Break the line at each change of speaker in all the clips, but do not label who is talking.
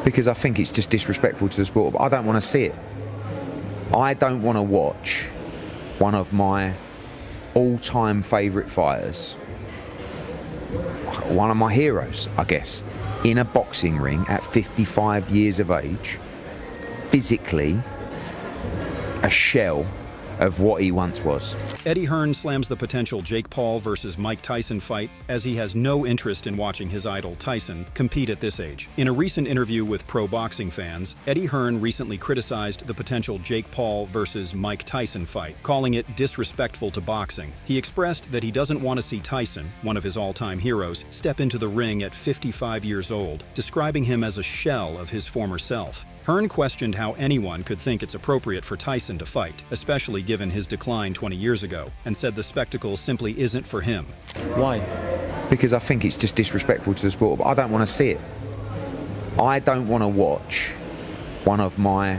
Because I think it's just disrespectful to the sport. But I don't want to see it. I don't want to watch one of my all-time favourite fighters, one of my heroes, I guess, in a boxing ring at 55 years of age, physically a shell of what he once was.
Eddie Hearn slams the potential Jake Paul versus Mike Tyson fight as he has no interest in watching his idol Tyson compete at this age. In a recent interview with pro boxing fans, Eddie Hearn recently criticized the potential Jake Paul versus Mike Tyson fight, calling it disrespectful to boxing. He expressed that he doesn't want to see Tyson, one of his all-time heroes, step into the ring at 55 years old, describing him as a shell of his former self. Hearn questioned how anyone could think it's appropriate for Tyson to fight, especially given his decline 20 years ago, and said the spectacle simply isn't for him.
Why?
Because I think it's just disrespectful to the sport, but I don't want to see it. I don't want to watch one of my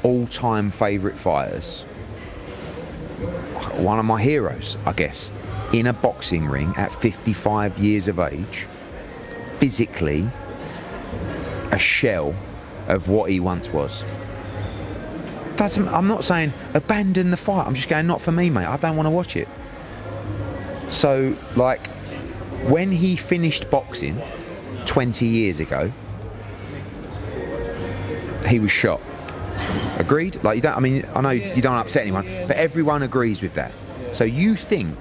all-time favourite fighters, one of my heroes, I guess, in a boxing ring at 55 years of age, physically a shell of what he once was. I'm not saying abandon the fight. I'm just going, not for me, mate. I don't want to watch it. So, like, when he finished boxing 20 years ago, he was shot. Agreed? Like, I know you don't upset anyone, but everyone agrees with that. So you think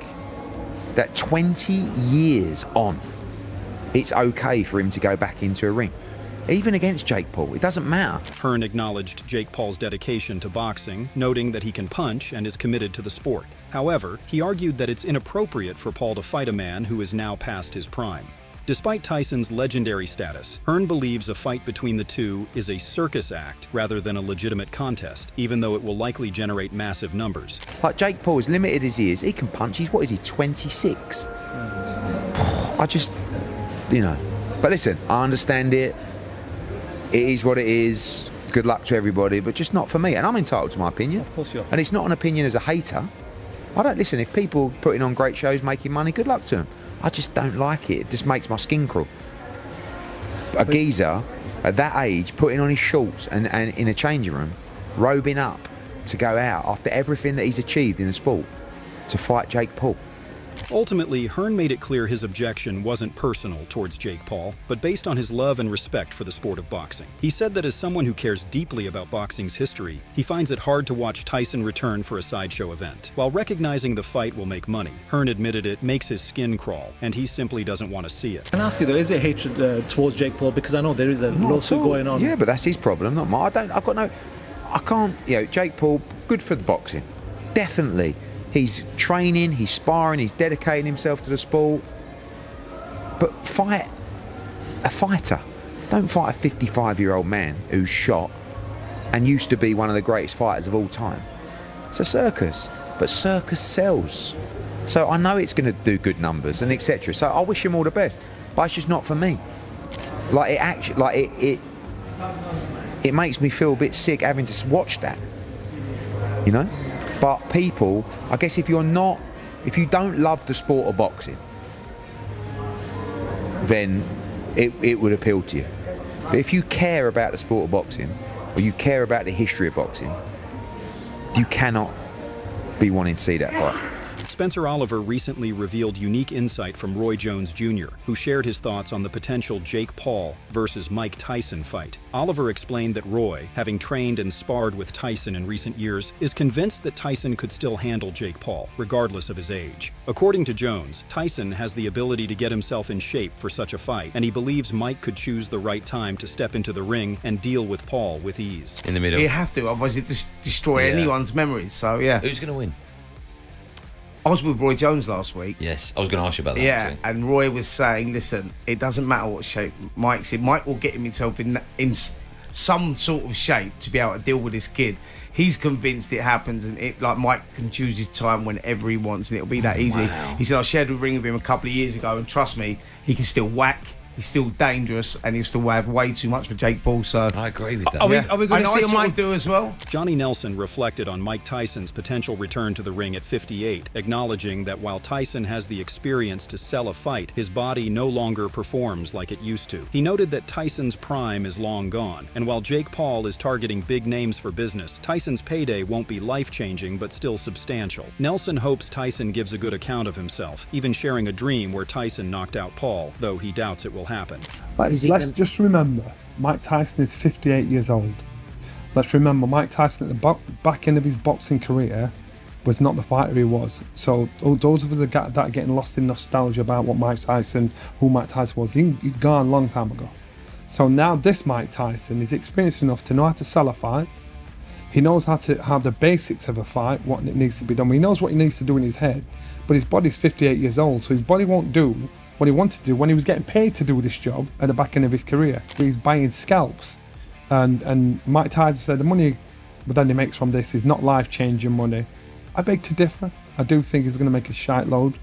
that 20 years on, it's okay for him to go back into a ring? Even against Jake Paul, it doesn't matter.
Hearn acknowledged Jake Paul's dedication to boxing, noting that he can punch and is committed to the sport. However, he argued that it's inappropriate for Paul to fight a man who is now past his prime. Despite Tyson's legendary status, Hearn believes a fight between the two is a circus act rather than a legitimate contest, even though it will likely generate massive numbers.
Like Jake Paul, as limited as he is, he can punch. What is he, 26? I just, But listen, I understand it. It is what it is. Good luck to everybody, but just not for me. And I'm entitled to my opinion.
Of course you are.
And it's not an opinion as a hater. I don't listen. If people putting on great shows, making money, good luck to them. I just don't like it. It just makes my skin crawl. A geezer at that age, putting on his shorts and in a changing room, robing up to go out after everything that he's achieved in the sport to fight Jake Paul.
Ultimately, Hearn made it clear his objection wasn't personal towards Jake Paul, but based on his love and respect for the sport of boxing. He said that as someone who cares deeply about boxing's history, he finds it hard to watch Tyson return for a sideshow event. While recognizing the fight will make money, Hearn admitted it makes his skin crawl, and he simply doesn't want to see it.
Can I ask you, though, is there hatred towards Jake Paul? Because I know there is a lawsuit going on.
Yeah, but that's his problem, not mine. I can't, Jake Paul, good for the boxing. Definitely. He's training, he's sparring, he's dedicating himself to the sport. But fight a fighter. Don't fight a 55-year-old man who's shot and used to be one of the greatest fighters of all time. It's a circus, but circus sells. So I know it's going to do good numbers and etc. So I wish him all the best, but it's just not for me. It makes me feel a bit sick having to watch that, But people, I guess if you don't love the sport of boxing, then it would appeal to you. But if you care about the sport of boxing, or you care about the history of boxing, you cannot be wanting to see that fight.
Spencer Oliver recently revealed unique insight from Roy Jones Jr., who shared his thoughts on the potential Jake Paul versus Mike Tyson fight. Oliver explained that Roy, having trained and sparred with Tyson in recent years, is convinced that Tyson could still handle Jake Paul, regardless of his age. According to Jones, Tyson has the ability to get himself in shape for such a fight, and he believes Mike could choose the right time to step into the ring and deal with Paul with ease.
In the middle.
You have to, otherwise it just destroy anyone's memories. So, yeah.
Who's going to win?
I was with Roy Jones last week.
Yes, I was going to ask you about that.
Yeah,
actually.
and Roy was saying, listen, it doesn't matter what shape Mike's in. Mike will get himself in some sort of shape to be able to deal with this kid. He's convinced it happens, and Mike can choose his time whenever he wants, and it'll be that easy.
Wow.
He said, I shared a ring with him a couple of years ago, and trust me, he can still whack. he's still dangerous and he'll still have way too much for Jake Paul. So
I agree with that.
are we going to see a Mike
do
as well?
Johnny Nelson reflected on Mike Tyson's potential return to the ring at 58, acknowledging that while Tyson has the experience to sell a fight, his body no longer performs like it used to. He noted that Tyson's prime is long gone, and while Jake Paul is targeting big names for business, Tyson's payday won't be life-changing but still substantial. Nelson hopes Tyson gives a good account of himself, even sharing a dream where Tyson knocked out Paul, though he doubts it will happen.
Let's just remember, Mike Tyson is 58 years old. Let's remember, Mike Tyson at the back end of his boxing career was not the fighter he was. So those of us that are getting lost in nostalgia about what Mike Tyson, who Mike Tyson was, he'd gone a long time ago. So now this Mike Tyson is experienced enough to know how to sell a fight. He knows how the basics of a fight, what needs to be done. He knows what he needs to do in his head, but his body's 58 years old, so his body won't do what he wanted to do when he was getting paid to do this job at the back end of his career. He's buying scalps, and Mike Tyson said the money that he makes from this is not life-changing money. I beg to differ. I do think he's going to make a shite load.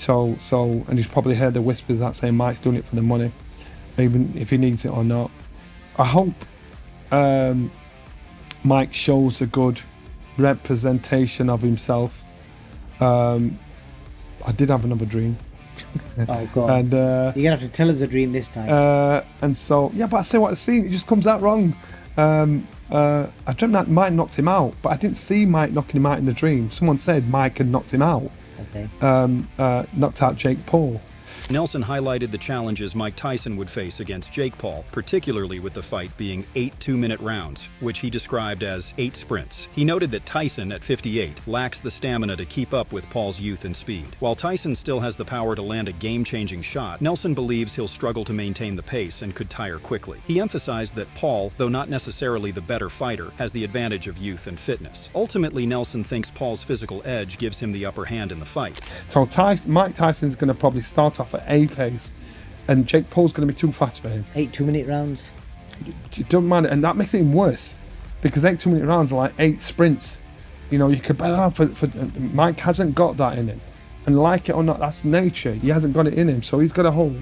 And he's probably heard the whispers that say Mike's doing it for the money, even if he needs it or not. I hope Mike shows a good representation of himself. I did have another dream.
Oh God!
And
you're gonna have to tell us the dream this time.
And so yeah, but I say what I see, it just comes out wrong. I dreamt that Mike knocked him out, but I didn't see Mike knocking him out in the dream. Someone said Mike had knocked him out.
Okay.
Knocked out Jake Paul.
Nelson highlighted the challenges Mike Tyson would face against Jake Paul, particularly with the fight being 8 two-minute rounds, which he described as 8 sprints. He noted that Tyson, at 58, lacks the stamina to keep up with Paul's youth and speed. While Tyson still has the power to land a game-changing shot, Nelson believes he'll struggle to maintain the pace and could tire quickly. He emphasized that Paul, though not necessarily the better fighter, has the advantage of youth and fitness. Ultimately, Nelson thinks Paul's physical edge gives him the upper hand in the fight.
So Mike Tyson's going to probably start off at A pace, and Jake Paul's going to be too fast for him.
8 2-minute rounds.
It doesn't matter, and that makes it even worse because 8 2-minute rounds are like 8 sprints. You know, you could Mike hasn't got that in him, and like it or not, that's nature. He hasn't got it in him, so he's got to hope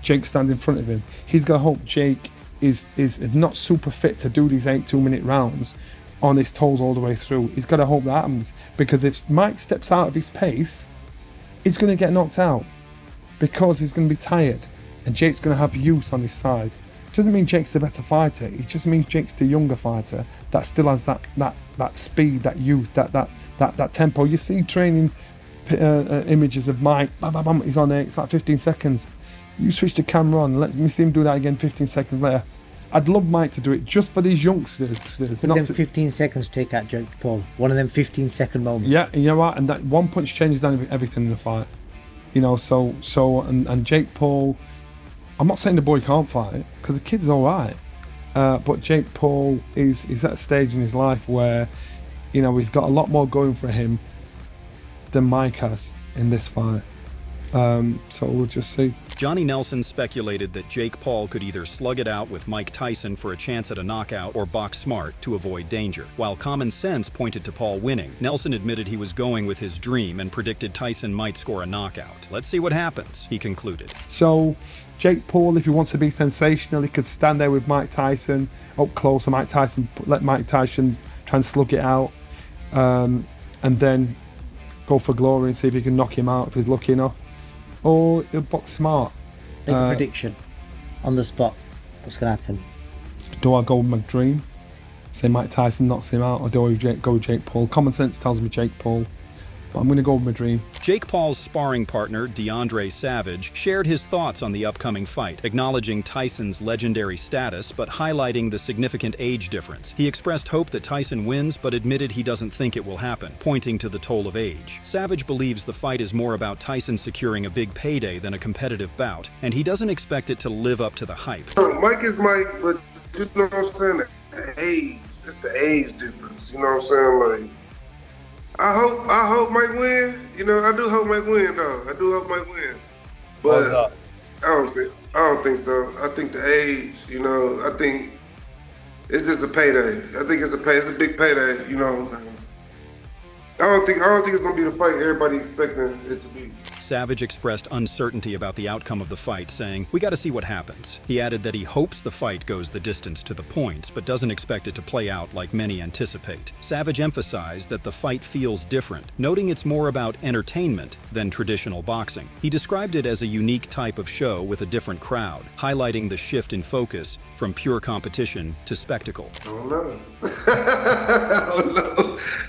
Jake stands in front of him. He's got to hope Jake is not super fit to do these 8 2-minute rounds on his toes all the way through. He's got to hope that happens, because if Mike steps out of his pace, he's going to get knocked out. Because he's going to be tired, and Jake's going to have youth on his side. It doesn't mean Jake's a better fighter. It just means Jake's the younger fighter that still has that speed, that youth, that tempo. You see training images of Mike. Bam, bam, bam, he's on there. It's like 15 seconds. You switch the camera on. Let me see him do that again 15 seconds later. I'd love Mike to do it just for these youngsters.
Give them 15 seconds to take out Jake Paul. One of them 15-second moments.
Yeah, you know what? And that one punch changes down everything in the fight. You know, and Jake Paul, I'm not saying the boy can't fight, because the kid's all right. But Jake Paul is at a stage in his life where, you know, he's got a lot more going for him than Mike has in this fight. So we'll just see.
Johnny Nelson speculated that Jake Paul could either slug it out with Mike Tyson for a chance at a knockout or box smart to avoid danger. While common sense pointed to Paul winning, Nelson admitted he was going with his dream and predicted Tyson might score a knockout. Let's see what happens, he concluded.
So Jake Paul, if he wants to be sensational, he could stand there with Mike Tyson up close, and let Mike Tyson try and slug it out, and then go for glory and see if he can knock him out if he's lucky enough. Or he'll box smart.
Make a prediction on the spot. What's going to happen?
Do I go with my dream? Say Mike Tyson knocks him out, or do I go with Jake Paul? Common sense tells me Jake Paul, but I'm going to go with my dream.
Jake Paul's sparring partner, DeAndre Savage, shared his thoughts on the upcoming fight, acknowledging Tyson's legendary status but highlighting the significant age difference. He expressed hope that Tyson wins but admitted he doesn't think it will happen, pointing to the toll of age. Savage believes the fight is more about Tyson securing a big payday than a competitive bout, and he doesn't expect it to live up to the hype.
Mike is Mike, but you know what I'm saying? The age, it's the age difference, you know what I'm saying? Like, I hope Mike win. You know, I do hope Mike win, though. I do hope Mike win. But I don't think so. I think the age, you know, I think it's just a payday. I think it's a big payday, you know. I don't think it's gonna be the fight everybody expecting it to be.
Savage expressed uncertainty about the outcome of the fight, saying, "We got to see what happens." He added that he hopes the fight goes the distance to the points, but doesn't expect it to play out like many anticipate. Savage emphasized that the fight feels different, noting it's more about entertainment than traditional boxing. He described it as a unique type of show with a different crowd, highlighting the shift in focus from pure competition to spectacle.
I don't know.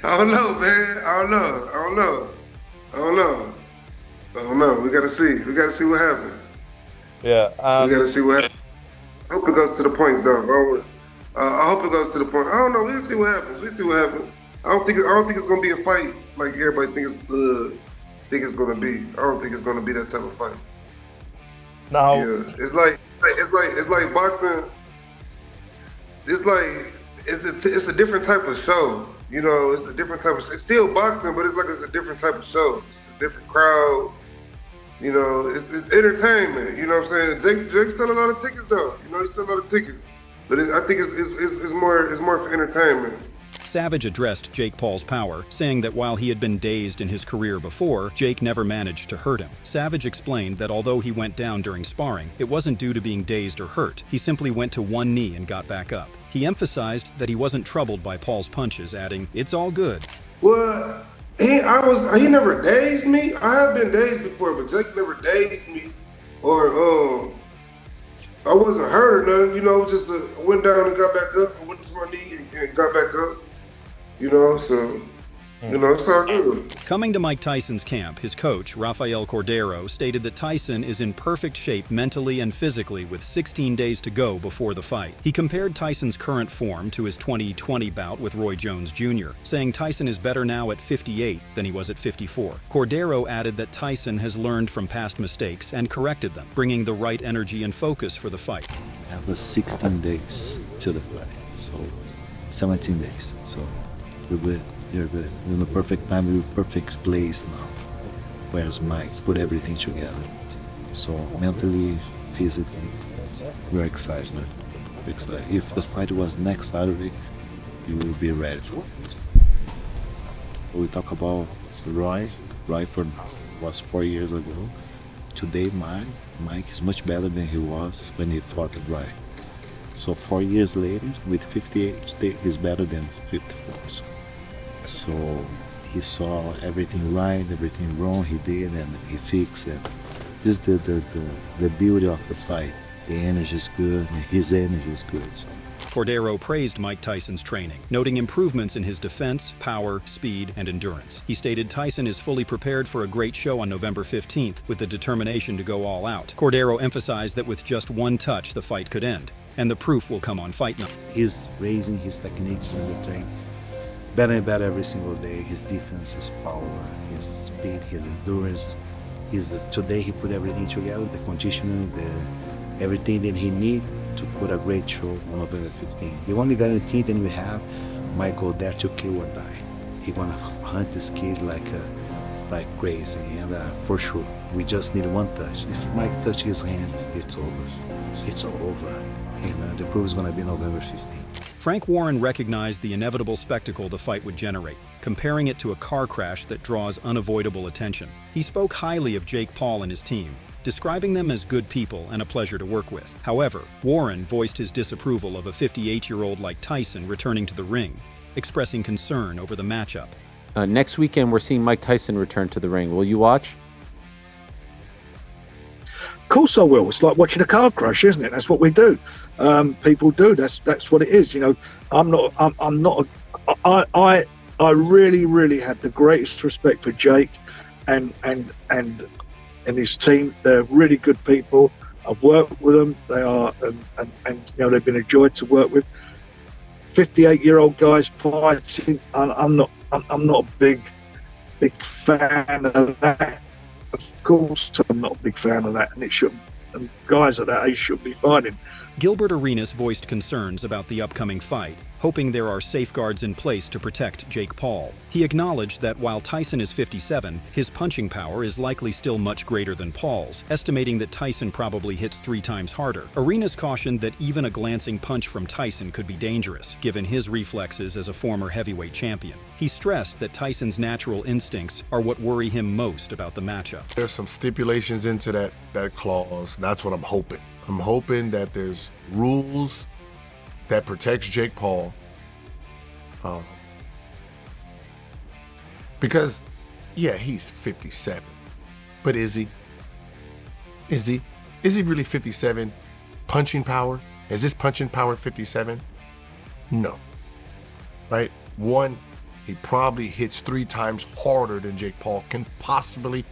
I don't know, man. I don't know. We gotta see. We gotta see what happens.
Yeah.
We gotta see what happens. I hope it goes to the points, though. I hope it goes to the point. I don't know. We'll see what happens. I don't think it's gonna be a fight like everybody think it's gonna be. I don't think it's gonna be that type of fight.
Now,
Yeah, it's like boxing. It's a different type of show. You know, it's a different type of. It's still boxing, but it's a different type of show. It's a different crowd. You know, it's entertainment. You know what I'm saying? Jake sell a lot of tickets though. You know, he sell a lot of tickets, but I think it's more for entertainment.
Savage addressed Jake Paul's power, saying that while he had been dazed in his career before, Jake never managed to hurt him. Savage explained that although he went down during sparring, it wasn't due to being dazed or hurt. He simply went to one knee and got back up. He emphasized that he wasn't troubled by Paul's punches, adding, "It's all good."
Well, he never dazed me. I have been dazed before, but Jake never dazed me, or I wasn't hurt or nothing. You know, just went down and got back up. I went to my knee and got back up. You know, so, you know, it's all good.
Coming to Mike Tyson's camp, his coach, Raphael Cordo, stated that Tyson is in perfect shape mentally and physically with 16 days to go before the fight. He compared Tyson's current form to his 2020 bout with Roy Jones Jr., saying Tyson is better now at 58 than he was at 54. Cordo added that Tyson has learned from past mistakes and corrected them, bringing the right energy and focus for the fight.
We have 16 days to the fight, so 17 days. So we're good. You're good. We're in the perfect time. We're in the perfect place now. Where's Mike? Put everything together. So mentally, physically, we're excited, man. We're excited. If the fight was next Saturday, we will be ready for it. We talk about Roy. Roy was 4 years ago. Today, Mike is much better than he was when he fought Roy. So 4 years later, with 58, he's better than 54. So he saw everything right, everything wrong he did, and he fixed it. This is the beauty of the fight. The energy is good, and his energy is good. So.
Cordo praised Mike Tyson's training, noting improvements in his defense, power, speed, and endurance. He stated Tyson is fully prepared for a great show on November 15th with the determination to go all out. Cordo emphasized that with just one touch, the fight could end, and the proof will come on fight night.
He's raising his techniques on the train. Better and better every single day. His defense, his power, his speed, his endurance. Today he put everything together, the conditioning, everything that he needs to put a great show on November 15th. The only guarantee that we have, Mike go there to kill or die. He gonna hunt this kid like crazy, and for sure, we just need one touch. If Mike touches his hands, it's over. It's over. And the proof is gonna be November 15th.
Frank Warren recognized the inevitable spectacle the fight would generate, comparing it to a car crash that draws unavoidable attention. He spoke highly of Jake Paul and his team, describing them as good people and a pleasure to work with. However, Warren voiced his disapproval of a 58-year-old like Tyson returning to the ring, expressing concern over the matchup.
Next weekend, we're seeing Mike Tyson return to the ring. Will you watch?
Of course I will. It's like watching a car crash, isn't it? That's what we do. People do. That's what it is. You know, I really had the greatest respect for Jake and his team. They're really good people. I've worked with them. They are, and you know, they've been a joy to work with. 58-year-old guys fighting. I'm not a big fan of that. Of course, I'm not a big fan of that, and it shouldn't. And guys at that age shouldn't be fighting.
Gilbert Arenas voiced concerns about the upcoming fight, hoping there are safeguards in place to protect Jake Paul. He acknowledged that while Tyson is 57, his punching power is likely still much greater than Paul's, estimating that Tyson probably hits 3 times harder. Arenas cautioned that even a glancing punch from Tyson could be dangerous, given his reflexes as a former heavyweight champion. He stressed that Tyson's natural instincts are what worry him most about the matchup.
There's some stipulations into that clause. That's what I'm hoping. I'm hoping that there's rules that protects Jake Paul. Because, yeah, he's 57. But is he? Is he really 57? Punching power? Is this punching power 57? No. Right? One, he probably hits 3 times harder than Jake Paul can possibly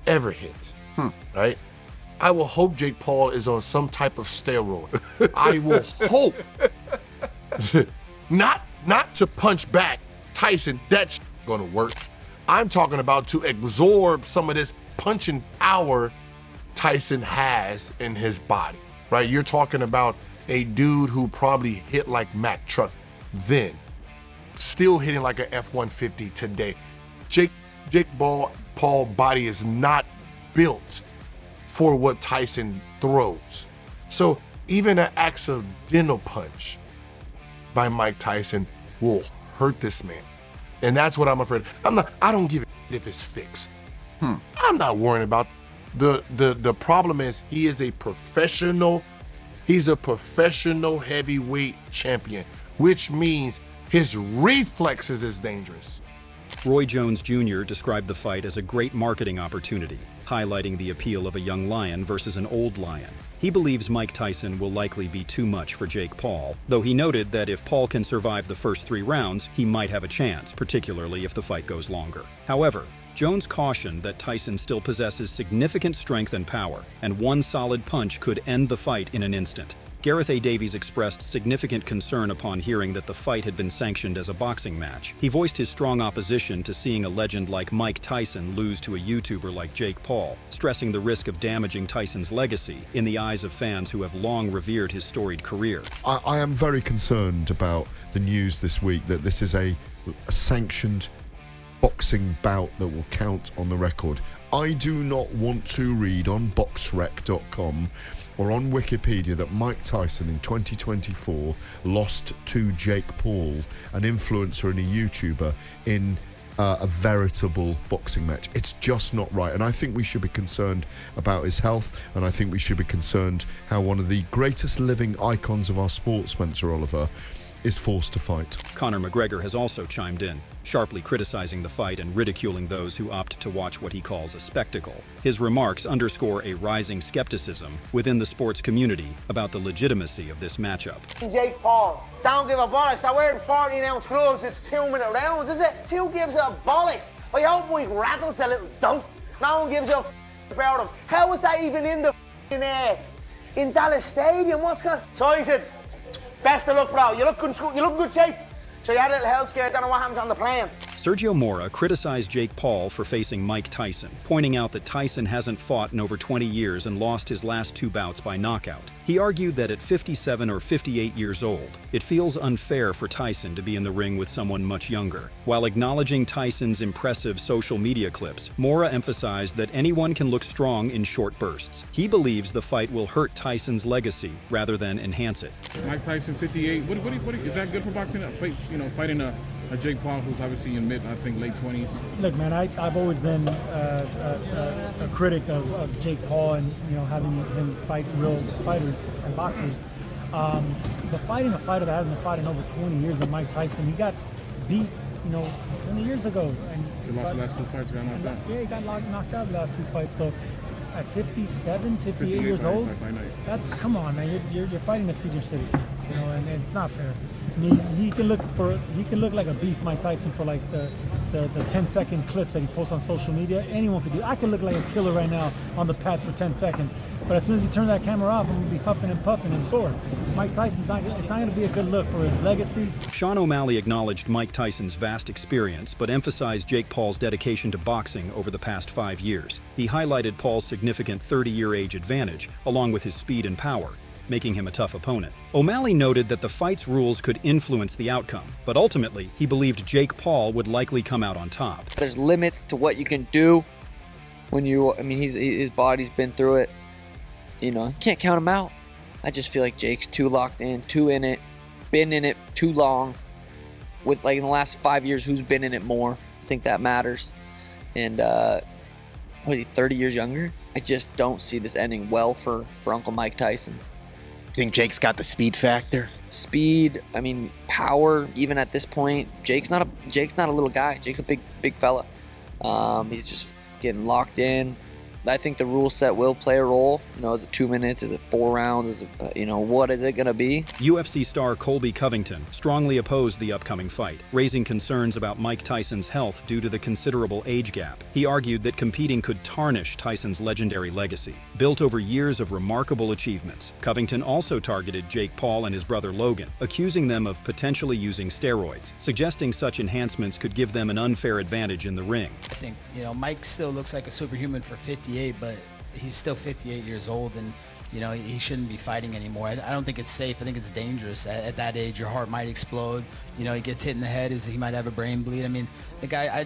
ever hit. Right? I will hope Jake Paul is on some type of steroid. I will hope. Not to punch back Tyson, that's gonna work. I'm talking about to absorb some of this punching power Tyson has in his body, right? You're talking about a dude who probably hit like Mack Truck then, still hitting like a F-150 today. Jake Paul body is not built for what Tyson throws. So even an accidental punch by Mike Tyson will hurt this man. And that's what I'm afraid. I don't give a if it's fixed. I'm not worrying about the problem is he is a professional. He's a professional heavyweight champion, which means his reflexes is dangerous.
Roy Jones Jr. described the fight as a great marketing opportunity, highlighting the appeal of a young lion versus an old lion. He believes Mike Tyson will likely be too much for Jake Paul, though he noted that if Paul can survive the first 3 rounds, he might have a chance, particularly if the fight goes longer. However, Jones cautioned that Tyson still possesses significant strength and power, and one solid punch could end the fight in an instant. Gareth A. Davies expressed significant concern upon hearing that the fight had been sanctioned as a boxing match. He voiced his strong opposition to seeing a legend like Mike Tyson lose to a YouTuber like Jake Paul, stressing the risk of damaging Tyson's legacy in the eyes of fans who have long revered his storied career.
I am very concerned about the news this week that this is a sanctioned boxing bout that will count on the record. I do not want to read on boxrec.com or on Wikipedia that Mike Tyson in 2024 lost to Jake Paul, an influencer and a YouTuber, in a veritable boxing match. It's just not right, and I think we should be concerned about his health, and I think we should be concerned how one of the greatest living icons of our sport, Spencer Oliver, is forced to fight.
Conor McGregor has also chimed in, sharply criticizing the fight and ridiculing those who opt to watch what he calls a spectacle. His remarks underscore a rising skepticism within the sports community about the legitimacy of this matchup.
Jake Paul, don't give a bollocks. They're wearing 14-ounce gloves. It's 2-minute rounds, is it? Who gives a bollocks? I hope we rattles the little dope. No one gives a about him. How is that even in the in Dallas Stadium? What's going on? Tyson, best of luck, bro. You look good shape. So you had a little health scare, don't know what happens on the plane.
Sergio Mora criticized Jake Paul for facing Mike Tyson, pointing out that Tyson hasn't fought in over 20 years and lost his last 2 bouts by knockout. He argued that at 57 or 58 years old, it feels unfair for Tyson to be in the ring with someone much younger. While acknowledging Tyson's impressive social media clips, Mora emphasized that anyone can look strong in short bursts. He believes the fight will hurt Tyson's legacy rather than enhance it.
Mike Tyson, 58. What is that good for boxing? Fighting a Jake Paul, who's obviously in late 20s.
Look, man, I've always been a critic of Jake Paul and having him fight real fighters and boxers. But fighting a fighter that hasn't fought in over 20 years, like Mike Tyson, he got beat 20 years ago. And
he lost the last 2 fights, got knocked out.
Yeah, he got knocked out the last 2 fights. So at 57, 58 years old, come on, man, you're fighting a senior citizen, and it's not fair. I mean, he can look like a beast, Mike Tyson, for like the 10-second clips that he posts on social media. Anyone could do. I could look like a killer right now on the pads for 10 seconds, but as soon as you turn that camera off, I'm gonna be huffing and puffing and sore. Mike Tyson's it's not gonna be a good look for his legacy.
Sean O'Malley acknowledged Mike Tyson's vast experience, but emphasized Jake Paul's dedication to boxing over the past 5 years. He highlighted Paul's significant 30-year age advantage, along with his speed and power. making him a tough opponent. O'Malley noted that the fight's rules could influence the outcome, but ultimately, he believed Jake Paul would likely come out on top.
There's limits to what you can do when his body's been through it. You can't count him out. I just feel like Jake's too locked in, too in it, been in it too long. With in the last 5 years, who's been in it more? I think that matters. And what is he, 30 years younger? I just don't see this ending well for Uncle Mike Tyson.
You think Jake's got the speed factor?
Speed, power. Even at this point, Jake's not a little guy. Jake's a big fella. He's just getting locked in. I think the rule set will play a role. Is it 2 minutes? Is it 4 rounds? Is it, what is it going to be?
UFC star Colby Covington strongly opposed the upcoming fight, raising concerns about Mike Tyson's health due to the considerable age gap. He argued that competing could tarnish Tyson's legendary legacy, built over years of remarkable achievements. Covington also targeted Jake Paul and his brother Logan, accusing them of potentially using steroids, suggesting such enhancements could give them an unfair advantage in the ring.
I think, Mike still looks like a superhuman for 58, but he's still 58 years old, and he shouldn't be fighting anymore. I don't think it's safe. I think it's dangerous. At that age, your heart might explode. He gets hit in the head, he might have a brain bleed. The guy,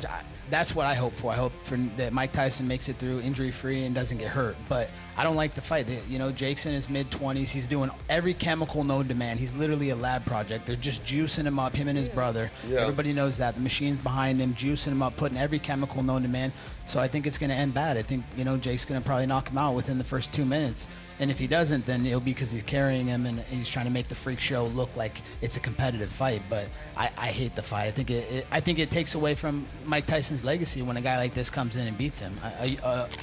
that's what I hope for. I hope that Mike Tyson makes it through injury-free and doesn't get hurt. But I don't like the fight. Jake's in his mid-20s. He's doing every chemical known to man. He's literally a lab project. They're just juicing him up, him and his brother. Yeah. Everybody knows that. The machine's behind him, juicing him up, putting every chemical known to man. So I think it's going to end bad. I think, Jake's going to probably knock him out within the first 2 minutes. And if he doesn't, then it'll be because he's carrying him and he's trying to make the freak show look like it's a competitive fight. But I hate the fight. I think it takes away from Mike Tyson's legacy when a guy like this comes in and beats him.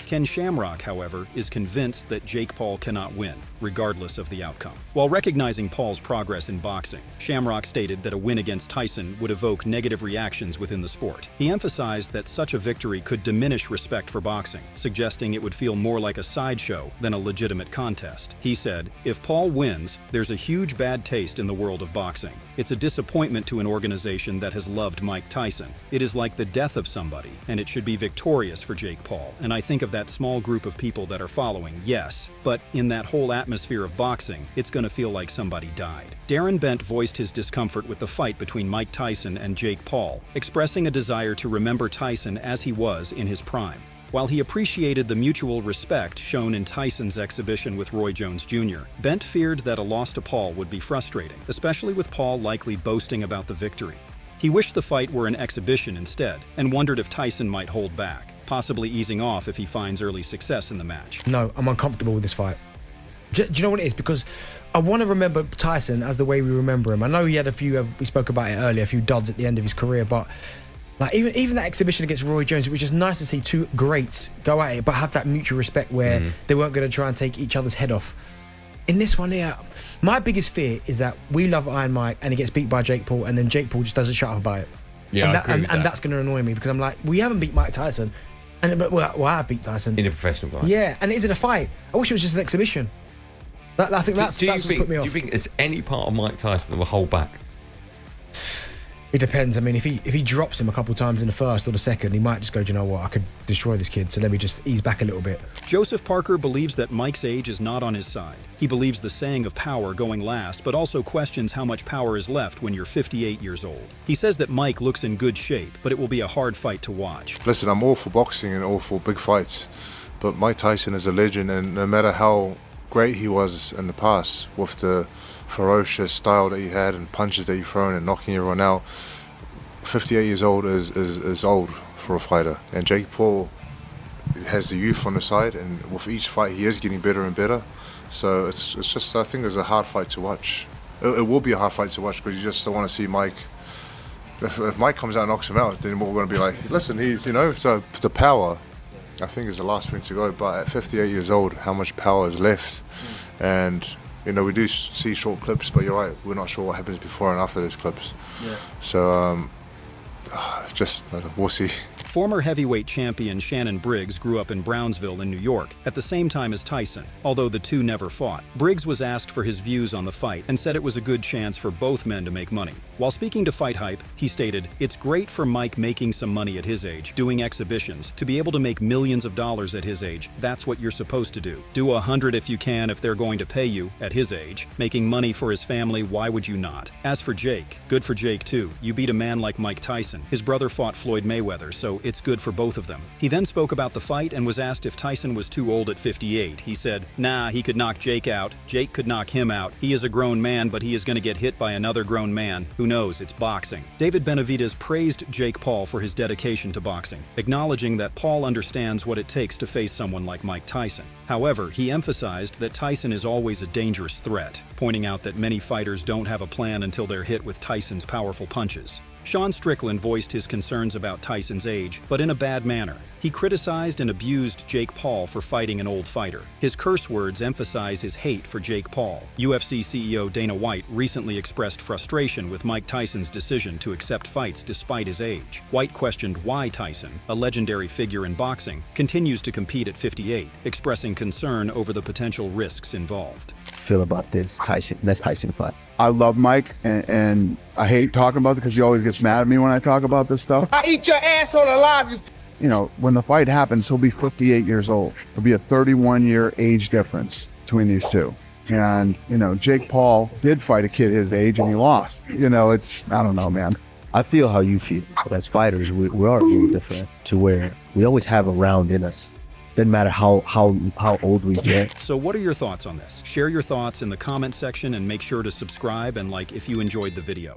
Ken Shamrock, however, is convinced that Jake Paul cannot win, regardless of the outcome. While recognizing Paul's progress in boxing, Shamrock stated that a win against Tyson would evoke negative reactions within the sport. He emphasized that such a victory could diminish respect for boxing, suggesting it would feel more like a sideshow than a legitimate contest. He said, "If Paul wins, there's a huge bad taste in the world of boxing. It's a disappointment to an organization that has loved Mike Tyson. It is like the death of somebody, and it should be victorious for Jake Paul. And I think of that small group of people that are following, yes, but in that whole atmosphere of boxing, it's going to feel like somebody died." Darren Bent voiced his discomfort with the fight between Mike Tyson and Jake Paul, expressing a desire to remember Tyson as he was in his prime. While he appreciated the mutual respect shown in Tyson's exhibition with Roy Jones Jr., Bent feared that a loss to Paul would be frustrating, especially with Paul likely boasting about the victory. He wished the fight were an exhibition instead, and wondered if Tyson might hold back, possibly easing off if he finds early success in the match.
No, I'm uncomfortable with this fight. Do you know what it is? Because I want to remember Tyson as the way we remember him. I know he had a few, we spoke about it earlier, a few duds at the end of his career, but even that exhibition against Roy Jones, it was just nice to see two greats go at it, but have that mutual respect where they weren't going to try and take each other's head off. In this one here, my biggest fear is that we love Iron Mike and he gets beat by Jake Paul, and then Jake Paul just doesn't shut up about it.
Yeah,
and that's going to annoy me, because I'm like, we haven't beat Mike Tyson, I have beat Tyson
in a professional fight.
Yeah, and it isn't a fight. I wish it was just an exhibition. I think that's what's put me off.
Do you think there's any part of Mike Tyson that will hold back?
It depends. I mean, if he drops him a couple times in the first or the second, he might just go, do you know what, I could destroy this kid, so let me just ease back a little bit.
Joseph Parker believes that Mike's age is not on his side. He believes the saying of power going last, but also questions how much power is left when you're 58 years old. He says that Mike looks in good shape, but it will be a hard fight to watch.
Listen, I'm all for boxing and all for big fights, but Mike Tyson is a legend, and no matter how great he was in the past with the ferocious style that he had and punches that he thrown and knocking everyone out, 58 years old is old for a fighter. And Jake Paul has the youth on the side, and with each fight he is getting better and better. So it's just, I think it's a hard fight to watch. It will be a hard fight to watch, because you just don't want to see Mike. If Mike comes out and knocks him out, then we're going to be like, listen, he's, so the power, I think, is the last thing to go. But at 58 years old, how much power is left? And we do see short clips, but you're right, we're not sure what happens before and after those clips. Yeah. So we'll see.
Former heavyweight champion Shannon Briggs grew up in Brownsville in New York at the same time as Tyson, although the two never fought. Briggs was asked for his views on the fight and said it was a good chance for both men to make money. While speaking to Fight Hype, he stated, "It's great for Mike making some money at his age, doing exhibitions. To be able to make millions of dollars at his age, that's what you're supposed to do. Do 100 if you can if they're going to pay you at his age. Making money for his family, why would you not?" As for Jake, good for Jake too. You beat a man like Mike Tyson. His brother fought Floyd Mayweather, so it's good for both of them. He then spoke about the fight and was asked if Tyson was too old at 58. He said, "Nah, he could knock Jake out. Jake could knock him out. He is a grown man, but he is going to get hit by another grown man. Who knows? It's boxing." David Bennovitz praised Jake Paul for his dedication to boxing, acknowledging that Paul understands what it takes to face someone like Mike Tyson. However, he emphasized that Tyson is always a dangerous threat, pointing out that many fighters don't have a plan until they're hit with Tyson's powerful punches. Sean Strickland voiced his concerns about Tyson's age, but in a bad manner. He criticized and abused Jake Paul for fighting an old fighter. His curse words emphasize his hate for Jake Paul. UFC CEO Dana White recently expressed frustration with Mike Tyson's decision to accept fights despite his age. White questioned why Tyson, a legendary figure in boxing, continues to compete at 58, expressing concern over the potential risks involved.
Feel about this Tyson fight?
I love Mike, and I hate talking about it because he always gets mad at me when I talk about this stuff.
I eat your asshole alive,
You know, when the fight happens, he'll be 58 years old. There'll be a 31-year age difference between these two. And, you know, Jake Paul did fight a kid his age and he lost. You know, I don't know, man.
I feel how you feel. But as fighters, we are a little different to where we always have a round in us. Doesn't matter how old we get.
So what are your thoughts on this? Share your thoughts in the comment section and make sure to subscribe and like if you enjoyed the video.